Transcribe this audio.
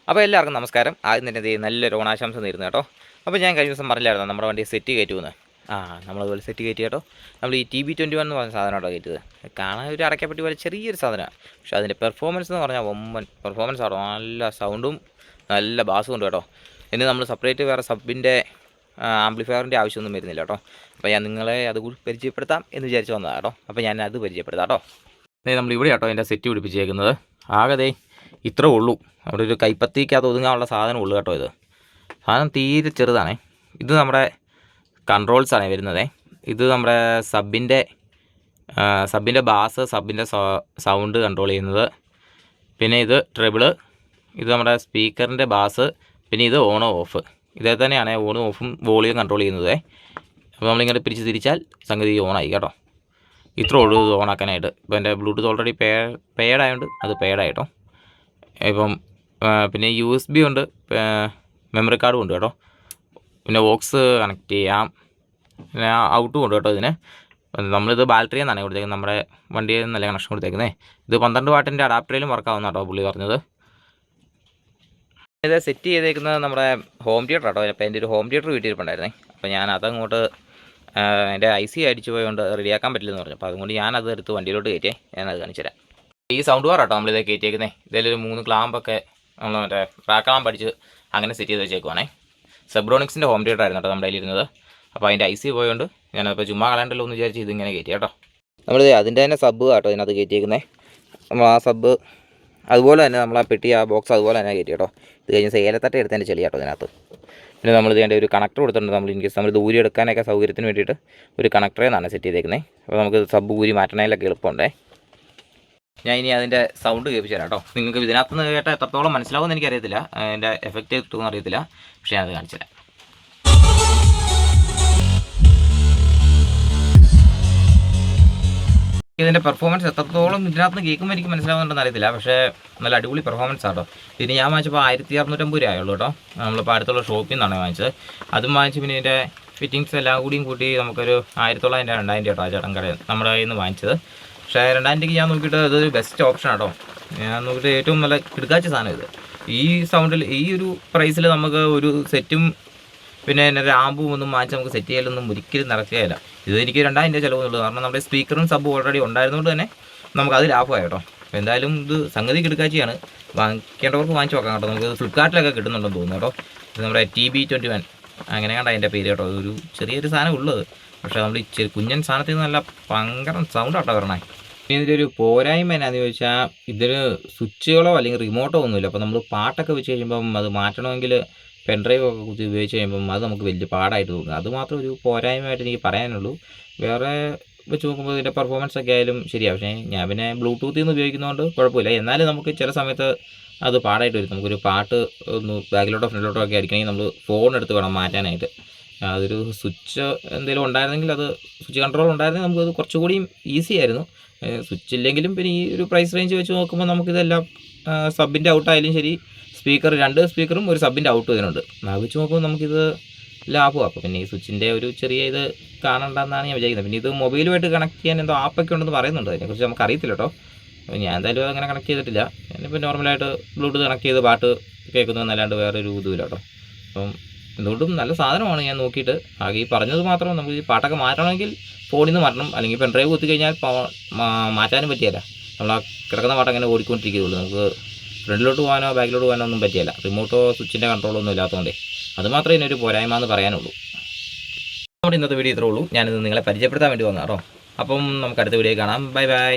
അപ്പോൾ എല്ലാവർക്കും നമസ്കാരം. ആദ്യം തന്നെ നല്ലൊരു ഓണാശംസ നേരുന്നു കേട്ടോ. അപ്പോൾ ഞാൻ കഴിഞ്ഞ ദിവസം പറഞ്ഞില്ലായിരുന്നു നമ്മുടെ വണ്ടി സെറ്റ് കയറ്റുമെന്ന്. നമ്മളതുപോലെ സെറ്റ് കയറ്റി കേട്ടോ. നമ്മൾ ഈ TB21 എന്ന് പറഞ്ഞ സാധനം കേട്ടോ കയറ്റിയത്. കാണാൻ ഒരു അടയ്ക്കപ്പെട്ടി പോലെ ചെറിയൊരു സാധനമാണ്. പക്ഷേ അതിൻ്റെ പെർഫോമൻസ് എന്ന് പറഞ്ഞാൽ വമ്പൻ പെർഫോമൻസ് ആണോ. നല്ല സൗണ്ടും നല്ല ബാസും ഉണ്ട് കേട്ടോ. ഇനി നമ്മൾ സെപ്പറേറ്റ് വേറെ സബിൻ്റെ ആംപ്ലിഫയറിൻ്റെ ആവശ്യമൊന്നും വരുന്നില്ല കേട്ടോ. അപ്പോൾ ഞാൻ നിങ്ങളെ അത് കൂടി പരിചയപ്പെടുത്താം എന്ന് വിചാരിച്ച് വന്നതാണ് കേട്ടോ. അപ്പോൾ ഞാൻ അത് പരിചയപ്പെടുത്താം കേട്ടോ. നമ്മൾ ഇവിടെ കേട്ടോ എൻ്റെ സെറ്റ് പിടിപ്പിച്ചേക്കുന്നത്. ആകെ ഇത്രേ ഉള്ളൂ. അവിടെ ഒരു കൈപ്പത്തിക്കകത്ത് ഒതുങ്ങാനുള്ള സാധനം ഉള്ളൂ കേട്ടോ. ഇത് സാധനം തീരെ ചെറുതാണേ. ഇത് നമ്മുടെ കൺട്രോൾസാണ് വരുന്നത്. ഇത് നമ്മുടെ സബിൻ്റെ ബാസ്, സബിൻ്റെ സൗണ്ട് കൺട്രോൾ ചെയ്യുന്നത്. പിന്നെ ഇത് ട്രിബിള്, ഇത് നമ്മുടെ സ്പീക്കറിൻ്റെ ബാസ്. പിന്നെ ഇത് ഓണോ ഓഫ്. ഇതേ തന്നെയാണ് ഓണും ഓഫും വോളിയം കൺട്രോൾ ചെയ്യുന്നത്. അപ്പോൾ നമ്മളിങ്ങനെ പിരിച്ച് തിരിച്ചാൽ സംഗതി ഓണായി കേട്ടോ. ഇത്ര ഉള്ളൂ ഇത് ഓണാക്കാനായിട്ട്. ഇപ്പോൾ എൻ്റെ ബ്ലൂടൂത്ത് ഓൾറെഡി പെയ്ഡായതുകൊണ്ട് അത് പെയ്ഡായിട്ടോ. ഇപ്പം പിന്നെ USB ഉണ്ട്, മെമ്മറി കാർഡും ഉണ്ട് കേട്ടോ. പിന്നെ വോക്സ് കണക്ട് ചെയ്യാം, പിന്നെ ഔട്ടും ഉണ്ട് കേട്ടോ. ഇതിന് നമ്മളിത് ബാറ്ററി എന്നാണ് കൊടുത്തേക്കുന്നത്, നമ്മുടെ വണ്ടിയിൽ നിന്നല്ല കണക്ഷൻ കൊടുത്തേക്കുന്നത്. ഇത് 12 വാട്ടിൻ്റെ അഡാപ്റ്ററിലും വർക്കാവുന്ന കേട്ടോ പുള്ളി പറഞ്ഞത്. ഇത് സെറ്റ് ചെയ്തേക്കുന്നത് നമ്മുടെ ഹോം തിയേറ്റർ കേട്ടോ. അപ്പോൾ എൻ്റെ ഒരു ഹോം തിയേറ്റർ വീട്ടിലിരിപ്പുണ്ടായിരുന്നേ. അപ്പോൾ ഞാൻ അതങ്ങോട്ട് എൻ്റെ IC അടിച്ചു പോയതുകൊണ്ട് റെഡിയാക്കാൻ പറ്റില്ലെന്ന് പറഞ്ഞു. അപ്പോൾ അതുകൊണ്ട് ഞാനത് എടുത്ത് വണ്ടിയിലോട്ട് കയറ്റിയേ. ഞാനത് കാണിച്ചു തരാം. ഈ സൗണ്ട് ബാർ കേട്ടോ നമ്മളിത് കയറ്റിയേക്കുന്നത്. ഇതിലൊരു 3 ക്ലാമ്പൊക്കെ നമ്മൾ മറ്റേ റാക്കാം പഠിച്ച് അങ്ങനെ സെറ്റ് ചെയ്ത് വെച്ചേക്കുവാണേ. സെബ്രോണിക്സിൻ്റെ ഹോം തിയേറ്റർ ആയിരുന്നു കേട്ടോ നമ്മുടെ കയ്യിലിരുന്നത്. അപ്പോൾ അതിൻ്റെ IC പോയതുകൊണ്ട് ഞാനപ്പോൾ ചുമ്മാ കളയണ്ടല്ലോ എന്ന് വിചാരിച്ച് ഇതിങ്ങനെ കയറ്റി കേട്ടോ. നമ്മളിത് അതിൻ്റെ തന്നെ സബ് കേട്ടോ ഇതിനകത്ത് കയറ്റിയേക്കുന്നത്. നമ്മൾ ആ സബ് അതുപോലെ തന്നെ നമ്മൾ ആ പെട്ടി, ആ ബോക്സ് അതുപോലെ തന്നെ കയറ്റി കേട്ടോ. ഇത് കഴിഞ്ഞ് സേലത്തട്ട എടുത്തതിൻ്റെ ചെളി കേട്ടോ ഇതിനകത്ത്. പിന്നെ നമ്മളിത് വേണ്ട ഒരു കണക്ടർ കൊടുത്തിട്ടുണ്ട്. നമ്മൾ ഇൻ കേസ് നമ്മൾ ദൂരി എടുക്കാനൊക്കെ സൗകര്യത്തിന് വേണ്ടിയിട്ട് ഒരു കണക്ടറെ എന്നാണ് സെറ്റ് ചെയ്തേക്കുന്നത്. അപ്പോൾ നമുക്ക് സബ് ഊരി മാറ്റണതിലൊക്കെ എളുപ്പമുണ്ടേ. ഞാൻ ഇനി അതിൻ്റെ സൗണ്ട് കേൾപ്പിച്ചു തരാം കേട്ടോ. നിങ്ങൾക്ക് ഇതിനകത്ത് നിന്ന് കേട്ടാൽ എത്രത്തോളം മനസ്സിലാവുമെന്ന് എനിക്കറിയത്തില്ല, അതിൻ്റെ എഫക്റ്റ് കിട്ടുമെന്ന് അറിയത്തില്ല. പക്ഷേ ഞാനത് കാണിച്ചു തരാം. ഇതിൻ്റെ പെർഫോമൻസ് എത്രത്തോളം ഇതിനകത്ത് നിന്ന് കേൾക്കുമ്പോൾ എനിക്ക് മനസ്സിലാവുന്നുണ്ടെന്ന് അറിയത്തില്ല. പക്ഷേ നല്ല അടിപൊളി പെർഫോമൻസ് ആട്ടോ. ഇതിന് ഞാൻ വാങ്ങിച്ചപ്പോൾ 1650 രൂപ ആയുള്ളൂ കേട്ടോ. നമ്മളിപ്പോൾ അടുത്തുള്ള ഷോപ്പിൽ നിന്നാണ് വാങ്ങിച്ചത്. അതും വാങ്ങിച്ച് പിന്നെ ഇതിൻ്റെ ഫിറ്റിങ്സ് എല്ലാം കൂടിയും കൂട്ടി നമുക്കൊരു 1900 2000 കേട്ടോ ആ ചേട്ടൻ കടയിൽ നമ്മുടെ കയ്യിൽ നിന്ന് വാങ്ങിച്ചത്. പക്ഷേ 2000 ഞാൻ നോക്കിയിട്ട് ഇതൊരു ബെസ്റ്റ് ഓപ്ഷൻ ആട്ടോ. ഞാൻ നോക്കിയിട്ട് ഏറ്റവും നല്ല കിടക്കാച്ച സാധനം ഇത്. ഈ സൗണ്ടിൽ ഈ ഒരു പ്രൈസിൽ നമുക്ക് ഒരു സെറ്റും പിന്നെ എൻ്റെ റാമ്പും ഒന്നും വാങ്ങിച്ച് നമുക്ക് സെറ്റ് ചെയ്യലൊന്നും ഒരിക്കലും നടക്കുകയില്ല. ഇത് എനിക്ക് 2000 ചിലവുന്നുള്ളൂ. കാരണം നമ്മുടെ സ്പീക്കറും സബും ഓൾറെഡി ഉണ്ടായിരുന്നതുകൊണ്ട് തന്നെ നമുക്കത് ലാഭമായി കേട്ടോ. അപ്പോൾ എന്തായാലും ഇത് സംഗതി കിടക്കാച്ചിയാണ്. വാങ്ങിക്കേണ്ടവർക്ക് വാങ്ങിച്ച് നോക്കാം കേട്ടോ. നമുക്ക് ഫ്ലിപ്കാർട്ടിലൊക്കെ കിട്ടുന്നുണ്ടെന്ന് തോന്നുന്നു കേട്ടോ. ഇത് നമ്മുടെ TB21 അങ്ങനെ കണ്ട അതിൻ്റെ പേര് കേട്ടോ. ഒരു ചെറിയൊരു സാധനം ഉള്ളത്. പക്ഷേ നമ്മൾ ഈ കുഞ്ഞൻ സാധനത്തിൽ നിന്ന് നല്ല ഭയങ്കര സൗണ്ട് ആട്ടോ വരണേ. പിന്നെ ഇതിലൊരു പോരായ്മ എന്നാന്ന് ചോദിച്ചാൽ ഇതിന് സ്വിച്ചുകളോ അല്ലെങ്കിൽ റിമോട്ടോ ഒന്നുമില്ല. അപ്പോൾ നമ്മൾ പാട്ടൊക്കെ വെച്ച് കഴിയുമ്പം അത് മാറ്റണമെങ്കിൽ പെൻഡ്രൈവ് ഒക്കെ കുത്തി ഉപയോഗിച്ച് കഴിയുമ്പം അത് നമുക്ക് വലിയ പാടായിട്ട് തോന്നുന്നു. അതുമാത്രം ഒരു പോരായ്മയായിട്ട് എനിക്ക് പറയാനുള്ളൂ. വേറെ വെച്ച് നോക്കുമ്പോൾ ഇതിൻ്റെ പെർഫോമൻസ് ഒക്കെ ആയാലും ശരിയാണ്. പക്ഷേ ഞാൻ പിന്നെ ബ്ലൂടൂത്തിൽ നിന്ന് ഉപയോഗിക്കുന്നതുകൊണ്ട് കുഴപ്പമില്ല. എന്നാലും നമുക്ക് ചില സമയത്ത് അത് പാടായിട്ട് വരും. നമുക്കൊരു പാട്ട് ഒന്ന് ബാക്കിലോട്ടോ ഫ്രണ്ടിലോട്ടോ ഒക്കെ ആയിരിക്കണമെങ്കിൽ നമ്മൾ ഫോൺ എടുത്ത് വേണം മാറ്റാനായിട്ട്. അതൊരു സ്വിച്ച് എന്തെങ്കിലും ഉണ്ടായിരുന്നെങ്കിൽ, അത് സ്വിച്ച് കൺട്രോൾ ഉണ്ടായിരുന്നെങ്കിൽ നമുക്കത് കുറച്ചുകൂടിയും ഈസി ആയിരുന്നു. സ്വിച്ച് ഇല്ലെങ്കിലും പിന്നെ ഈ ഒരു പ്രൈസ് റേഞ്ച് വെച്ച് നോക്കുമ്പോൾ നമുക്കിതെല്ലാം സബിൻ്റെ ഔട്ടായാലും ശരി, സ്പീക്കർ 2 സ്പീക്കറും ഒരു സബിൻ്റെ ഔട്ടും ഇതിനുണ്ട്. അത് വെച്ച് നോക്കുമ്പോൾ നമുക്കിത് ലാഭമാണ്. അപ്പോൾ പിന്നെ ഈ സ്വിച്ചിൻ്റെ ഒരു ചെറിയ ഇത് കാണണ്ടെന്നാണ് ഞാൻ വിചാരിക്കുന്നത്. പിന്നെ ഇത് മൊബൈലുമായിട്ട് കണക്ട് ചെയ്യാൻ എന്തോ ആപ്പൊക്കെ ഉണ്ടെന്ന് പറയുന്നുണ്ട്. അതിനെക്കുറിച്ച് നമുക്ക് അറിയത്തില്ല കേട്ടോ. അപ്പോൾ ഞാൻ എന്തായാലും അങ്ങനെ കണക്ട് ചെയ്തിട്ടില്ല. ഞാനിപ്പോൾ നോർമലായിട്ട് ബ്ലൂടൂത്ത് കണക്ട് ചെയ്ത് പാട്ട് കേൾക്കുന്നതെന്നല്ലാണ്ട് വേറെ ഒരു ഇതുമില്ല കേട്ടോ. അപ്പം എന്തുകൊണ്ടും നല്ല സാധനമാണ്. ഞാൻ നോക്കിയിട്ട് ആകെ ഈ പറഞ്ഞത് മാത്രം നമുക്ക് ഈ പാട്ടൊക്കെ മാറ്റണമെങ്കിൽ ഫോണിൽ നിന്ന് മാറ്റണം, അല്ലെങ്കിൽ പെൻഡ്രൈവ് കുത്തി കഴിഞ്ഞാൽ മാറ്റാനും പറ്റിയല്ല. നമ്മൾ ആ കിടക്കുന്ന പാട്ട് അങ്ങനെ ഓടിക്കൊണ്ടിരിക്കുകയുള്ളൂ. നമുക്ക് ഫ്രണ്ടിലോട്ട് പോകാനോ ബാക്കിലോട്ട് പോകാനോ ഒന്നും പറ്റിയല്ല. റിമോട്ടോ സ്വിച്ചിൻ്റെ കൺട്രോളോ ഒന്നും ഇല്ലാത്തതുകൊണ്ടേ അത് മാത്രമേ ഇതിനൊരു പോരായ്മ എന്ന് പറയാനുള്ളൂ. നമ്മുടെ ഇന്നത്തെ വീഡിയോ ഇത്രേ ഉള്ളൂ. ഞാനിത് നിങ്ങളെ പരിചയപ്പെടുത്താൻ വേണ്ടി വന്നതാണ് കേട്ടോ. അപ്പം നമുക്ക് അടുത്ത വീഡിയോ കാണാം. Bye bye.